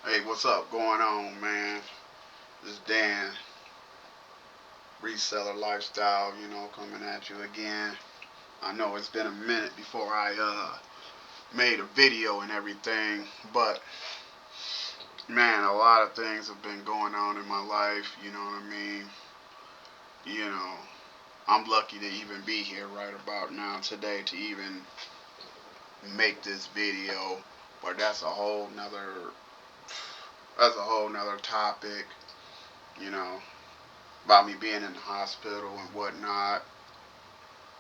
Hey, what's up going on, man? This is Dan, Reseller Lifestyle, coming at you again. I know it's been a minute before I made a video and everything, but man, a lot of things have been going on in my life, you know what I mean? You know, I'm lucky to even be here right about now today to even make this video, but that's a whole nother topic, you know, about me being in the hospital and whatnot,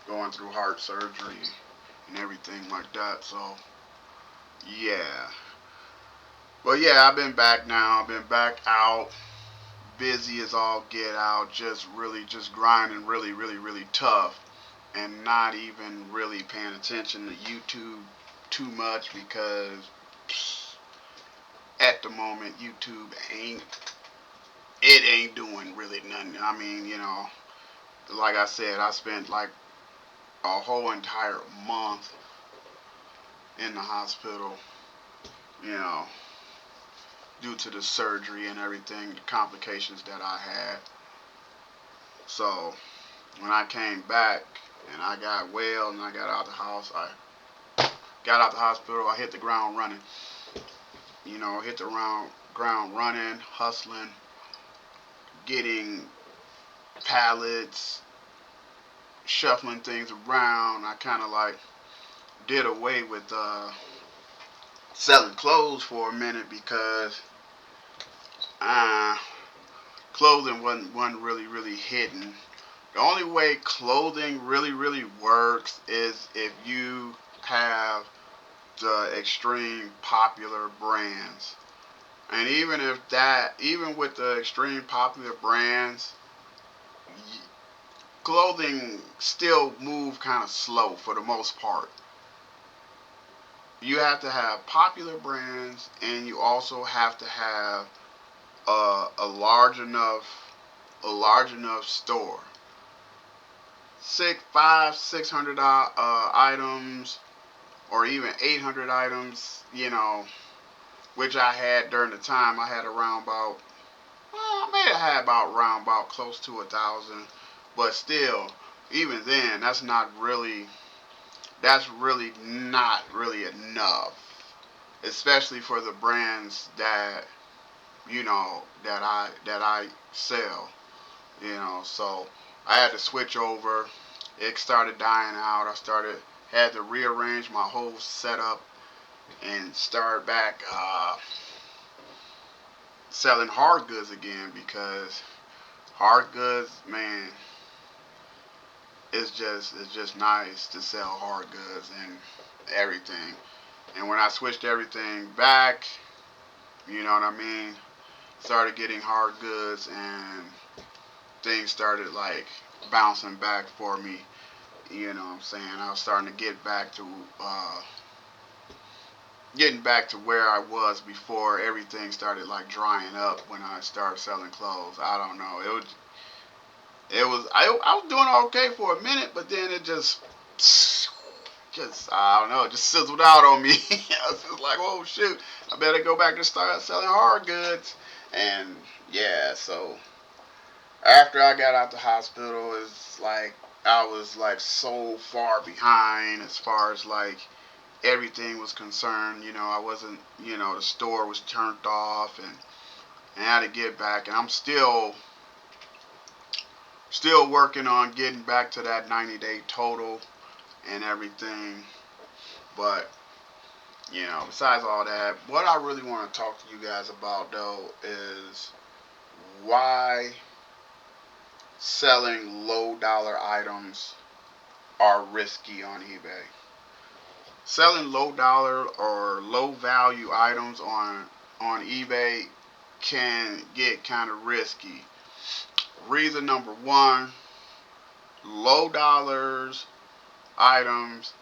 going through heart surgery and everything like that. So yeah, but yeah, I've been back now. I've been back out, busy as all get out, just really just grinding, really, really, really tough, and not even really paying attention to YouTube too much because at the moment YouTube ain't doing really nothing. I mean, like I said, I spent like a whole entire month in the hospital, you know, due to the surgery and everything, the complications that I had. So when I came back and I got well and I got out the house, I got out the hospital, I hit the ground running. Hit the ground running, hustling, getting pallets, shuffling things around. I kind of like did away with selling clothes for a minute because uh, clothing wasn't really, really hitting. The only way clothing really, really works is if you have the extreme popular brands. And even with the extreme popular brands, clothing still move kind of slow for the most part. You have to have popular brands, and you also have to have a large enough store. Six hundred items or even 800 items, which I had during the time. I had around about, well, I may have had about around about close to 1,000, but still, even then, that's really not really enough, especially for the brands that I sell. So I had to switch over. It started dying out. Had to rearrange my whole setup and start back selling hard goods again because hard goods, man, it's just nice to sell hard goods and everything. And when I switched everything back, you know what I mean, started getting hard goods and things started like bouncing back for me. You know what I'm saying? I was starting to uh, getting back to where I was before everything started like drying up when I started selling clothes. I don't know. I was doing okay for a minute, but then it just I don't know, it just sizzled out on me. I was just like, oh shoot, I better go back and start selling hard goods. And yeah, so after I got out the hospital, it's like I was like so far behind as far as like everything was concerned. I wasn't, the store was turned off, and I had to get back, and I'm still working on getting back to that 90-day total and everything. But besides all that, what I really want to talk to you guys about though is why selling low dollar items are risky on eBay. Selling low dollar or low value items on eBay can get kind of risky. Reason number one, low dollars items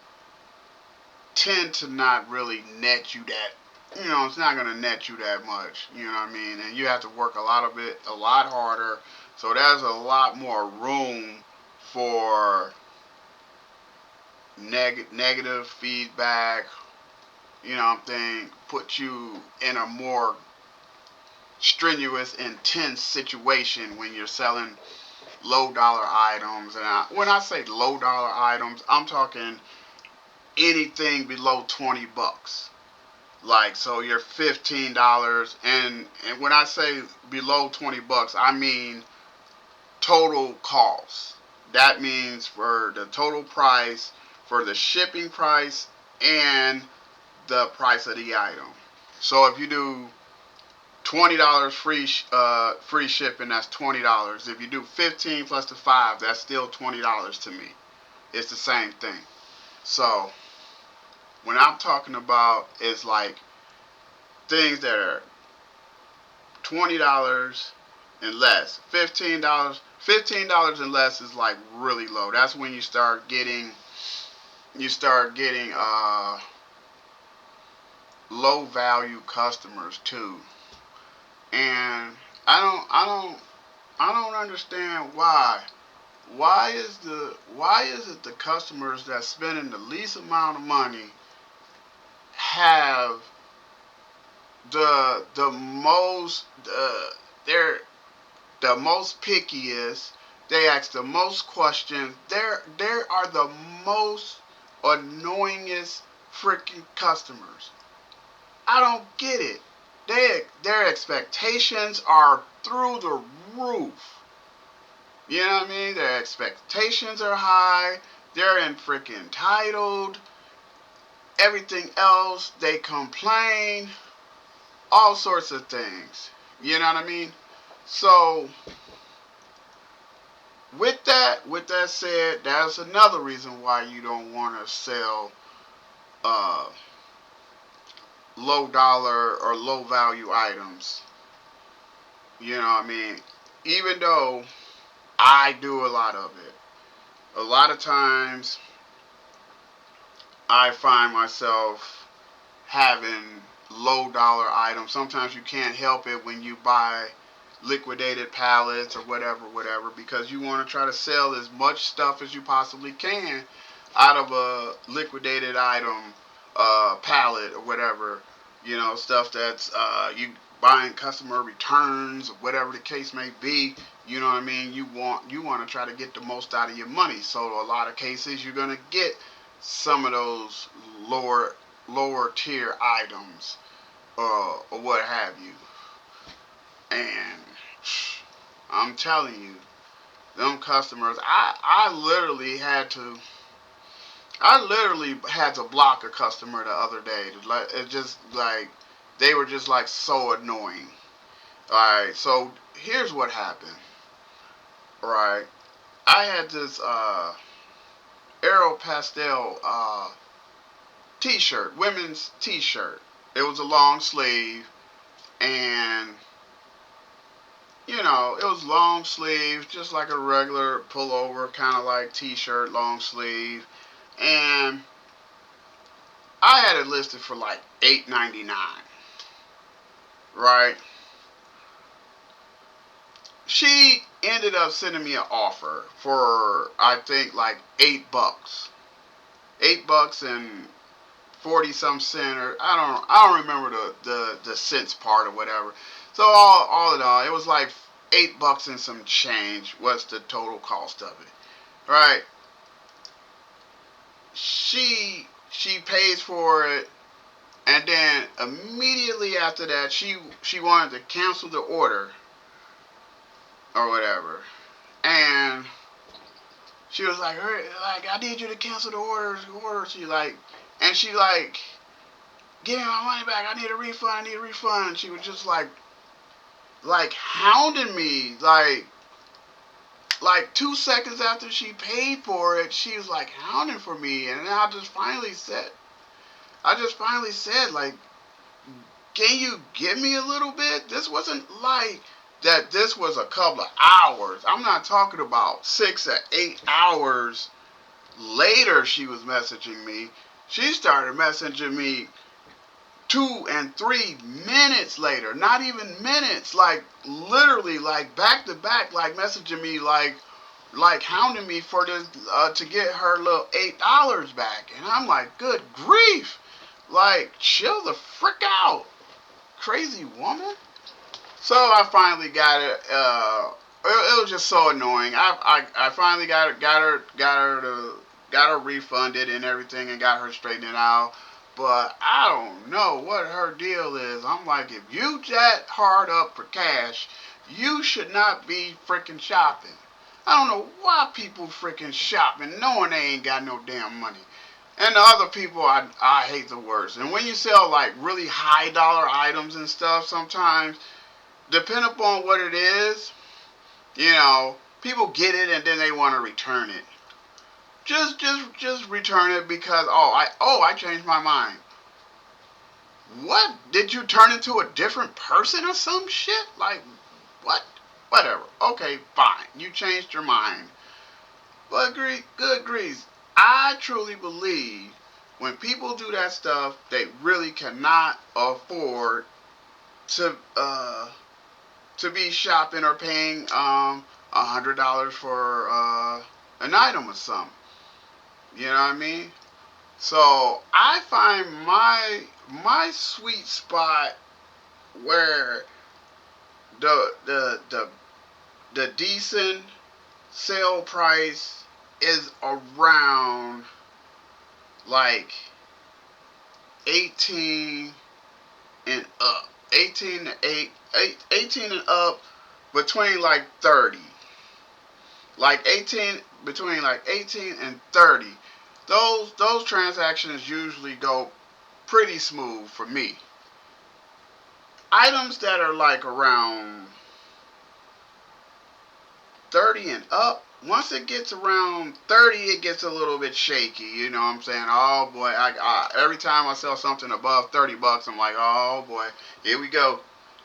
tend to not really net you that. It's not going to net you that much. You know what I mean? And you have to work a lot harder. So there's a lot more room for negative feedback. I'm saying, put you in a more strenuous, intense situation when you're selling low dollar items. And when I say low dollar items, I'm talking anything below 20 bucks. Like, so you're $15, and when I say below 20 bucks, I mean total cost. That means for the total price, for the shipping price, and the price of the item. So if you do $20 free shipping, that's $20. If you do 15 plus the 5, that's still $20 to me. It's the same thing. So when I'm talking about is like things that are $20 and less. $15 and less is like really low. That's when you start getting low value customers too. And I don't understand why. Why is it the customers that spending the least amount of money have the most they're the most pickiest. They ask the most questions. There are the most annoyingest freaking customers. I don't get it. Their expectations are through the roof. You know what I mean? Their expectations are high. They're in freaking entitled. Everything else, they complain. All sorts of things. You know what I mean? So with that said, that's another reason why you don't want to sell uh, low dollar or low value items. You know what I mean? Even though I do a lot of it, a lot of times I find myself having low dollar items. Sometimes you can't help it when you buy liquidated pallets or whatever, because you want to try to sell as much stuff as you possibly can out of a liquidated item pallet or whatever. Stuff that's you buying customer returns or whatever the case may be. You know what I mean? You want to try to get the most out of your money. So a lot of cases you're gonna get some of those lower tier items or what have you. And I'm telling you, them customers, I literally had to block a customer the other day. It just like they were just like so annoying. Alright, so here's what happened. Right. I had this Aeropostale t-shirt, women's t-shirt. It was a long sleeve, and it was long sleeve, just like a regular pullover, kind of like t-shirt, long sleeve. And I had it listed for like $8.99, right? She ended up sending me an offer for I think like $8, $8 and 40 some cent, or I don't remember the cents part or whatever. So all in all, it was like $8 and some change was the total cost of it. Right? She pays for it, and then immediately after that, she wanted to cancel the order or whatever, and she was like, I need you to cancel the order. She like, and she like, give me my money back. I need a refund. I need a refund. She was just like hounding me, like 2 seconds after she paid for it, she was like hounding for me, and then I just finally said, like, can you give me a little bit? This wasn't like that. This was a couple of hours. I'm not talking about 6 or 8 hours later. She was messaging me. She started messaging me 2 and 3 minutes later, not even minutes, like literally like back to back, like messaging me, like hounding me for this to get her little $8 back. And I'm like, good grief, like chill the frick out, crazy woman. So I finally got it. It was just so annoying. I finally got her refunded and everything and got her straightened out. But I don't know what her deal is. I'm like, if you that hard up for cash, you should not be freaking shopping. I don't know why people freaking shopping knowing they ain't got no damn money. And the other people I hate the worst. And when you sell like really high dollar items and stuff, sometimes depending upon what it is, people get it and then they want to return it. Just return it because I changed my mind. What? Did you turn into a different person or some shit? Like what? Whatever. Okay, fine. You changed your mind. But good grief. I truly believe when people do that stuff, they really cannot afford to be shopping or paying $100 for an item or something. You know what I mean? So I find my sweet spot where the the the the decent sale price is around like 18 and up. 18 to 18 and up between like 30. Like 18 between like 18 and 30. Those transactions usually go pretty smooth for me. Items that are like around 30 and up, once it gets around 30, it gets a little bit shaky. You know what I'm saying? Oh boy, every time I sell something above 30 bucks, I'm like, oh boy, here we go.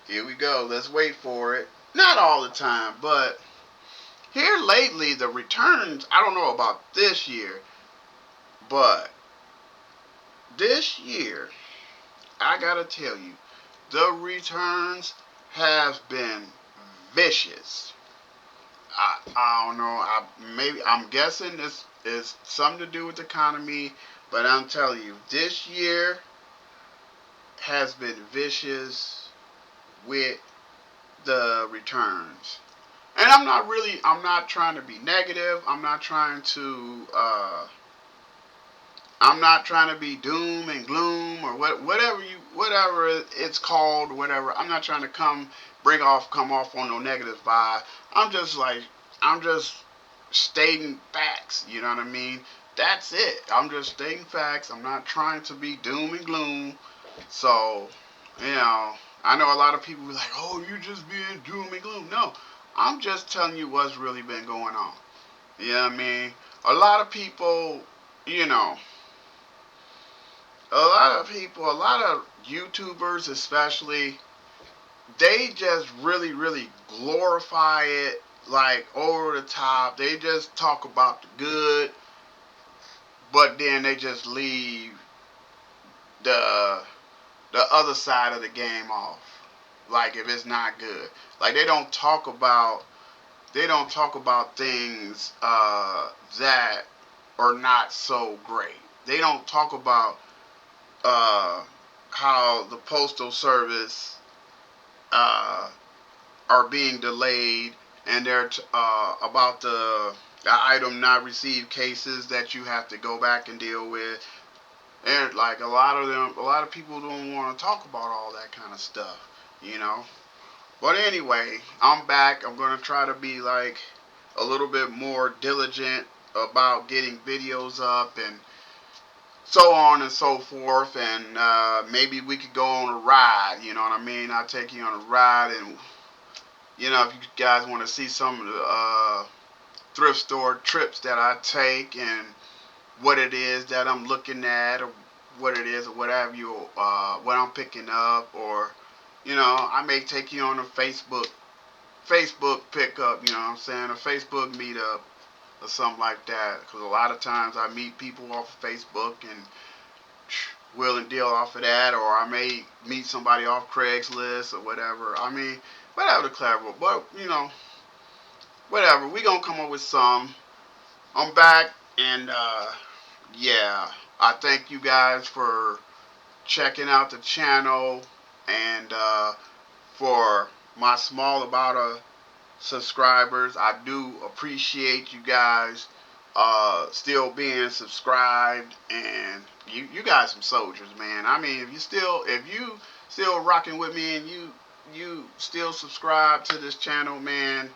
Here we go. Let's wait for it. Not all the time, but here lately, the returns, I don't know about this year, but this year, I gotta tell you, the returns have been vicious. I don't know. I'm guessing this is something to do with the economy, but I'm telling you, this year has been vicious with the returns. And I'm not trying to be negative. I'm not trying to be doom and gloom or whatever it's called, whatever. I'm not trying to come off on no negative vibe. I'm just like, I'm just stating facts. You know what I mean? That's it. I'm just stating facts. I'm not trying to be doom and gloom. So, you know, I know a lot of people be like, oh, you just being doom and gloom. No, I'm just telling you what's really been going on. You know what I mean? A lot of people, you know, a lot of YouTubers especially, they just really, really glorify it like over the top. They just talk about the good, but then they just leave the the other side of the game off. Like if it's not good, like they don't talk about things that are not so great. They don't talk about uh, how the postal service uh, are being delayed, and they're about the item not received cases that you have to go back and deal with. And like a lot of people don't want to talk about all that kind of stuff, you know. But anyway, I'm back. I'm gonna try to be like a little bit more diligent about getting videos up and so on and so forth, and maybe we could go on a ride. You know what I mean? I'll take you on a ride, and if you guys want to see some of the thrift store trips that I take and what it is that I'm looking at, or what it is, or whatever what I'm picking up, or I may take you on a Facebook pickup. You know what I'm saying? A Facebook meetup or something like that. Because a lot of times I meet people off of Facebook and will and deal off of that, or I may meet somebody off Craigslist or whatever. I mean, whatever the clever, but whatever. We gonna come up with some. I'm back, and yeah, I thank you guys for checking out the channel and for my small amount of subscribers. I do appreciate you guys still being subscribed, and you guys some soldiers, man. I mean, if you still rocking with me and you still subscribe to this channel, man,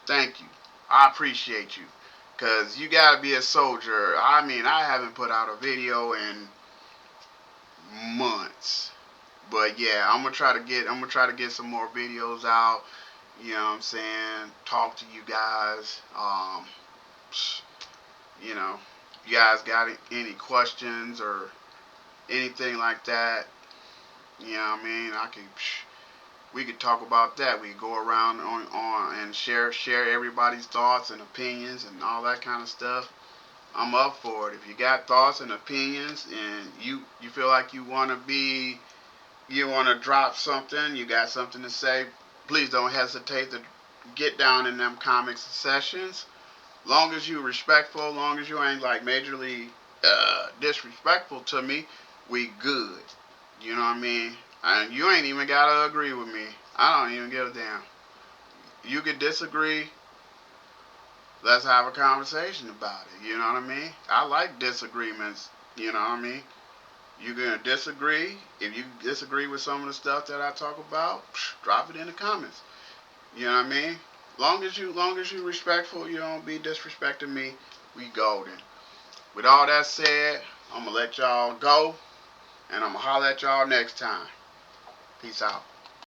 thank you. I appreciate you. Cause you gotta be a soldier. I mean, I haven't put out a video in months. But yeah, I'm gonna try to get some more videos out. You know what I'm saying? Talk to you guys. You know, you guys got any questions or anything like that? You know what I mean? We could talk about that. We could go around on and share everybody's thoughts and opinions and all that kind of stuff. I'm up for it. If you got thoughts and opinions and you feel like you want to drop something, you got something to say, please don't hesitate to get down in them comics sessions. Long as you respectful, long as you ain't like majorly disrespectful to me, we good. You know what I mean? And you ain't even gotta agree with me. I don't even give a damn. You can disagree. Let's have a conversation about it. You know what I mean? I like disagreements. You know what I mean? You're gonna disagree. If you disagree with some of the stuff that I talk about, drop it in the comments. You know what I mean? Long as you respectful, you don't be disrespecting me, we golden. With all that said, I'm gonna let y'all go, and I'm gonna holler at y'all next time. Peace out.